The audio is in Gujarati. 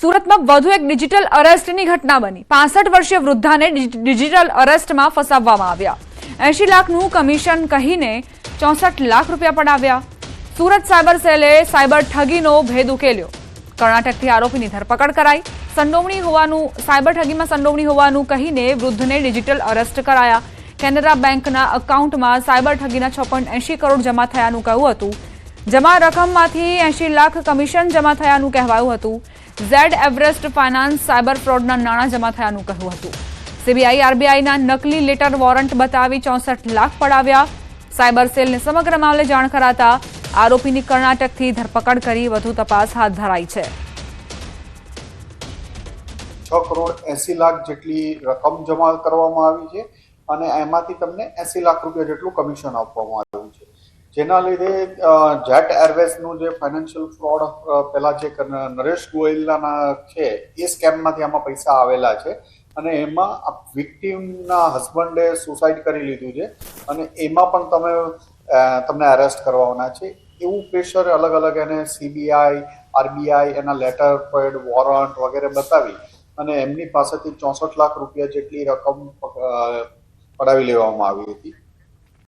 સુરતમાં વધુ એક ડિજિટલ અરેસ્ટની ઘટના બની। 65 વર્ષીય વૃદ્ધાને ડિજિટલ અરેસ્ટમાં ફસાવવામાં આવ્યા। 80 લાખનું કમિશન કહીને 64 લાખ રૂપિયા પડાવ્યા। સુરત સાયબર સેલે સાયબર ઠગીનો ભેદ ઉકેલ્યો। કર્ણાટકથી આરોપીની ધરપકડ કરાઈ। સાયબર ઠગીમાં સંડોવણી હોવાનું કહીને વૃદ્ધને ડિજિટલ અરેસ્ટ કરાયા। કેનરા બેંકના એકાઉન્ટમાં સાયબર ઠગીના 6.80 કરોડ જમા થયાનું કહ્યું હતું। જમા રકમમાંથી 80 લાખ કમિશન જમા થયાનું કહેવાયું હતું। ઝેડ એવરેસ્ટ ફાઇનાન્સ સાયબર ફ્રોડના નાણાં જમા થયાનું કહ્યું હતું। સીબીઆઈ આરબીઆઈના નકલી લેટર વોરંટ બતાવી 64 લાખ પડાવ્યા। સાયબર સેલને સમગ્ર મામલે જાણ કરાતા આરોપીની કર્ણાટકથી ધરપકડ કરી વધુ તપાસ હાથ ધરાઈ છે। 6 કરોડ 80 લાખ જેટલી રકમ જમા કરવામાં આવી છે અને એમાંથી તમને 80 લાખ રૂપિયા જેટલું કમિશન આપવામાં આવ્યું છે, જેના લીધે જેટ એરવેઝનું જે ફાઇનાન્શિયલ ફ્રોડ પહેલા જે નરેશ ગોયલના છે એ સ્કેમમાંથી આમાં પૈસા આવેલા છે અને એમાં વિક્ટીમના હસબન્ડે સુસાઇડ કરી લીધું છે અને એમાં પણ તમને અરેસ્ટ કરવાના છે। એવું પ્રેશર અલગ અલગ એને સીબીઆઈ આરબીઆઈ એના લેટર પેડ વોરંટ વગેરે બતાવી અને એમની પાસેથી 64 લાખ રૂપિયા જેટલી રકમ પડાવી લેવામાં આવી હતી।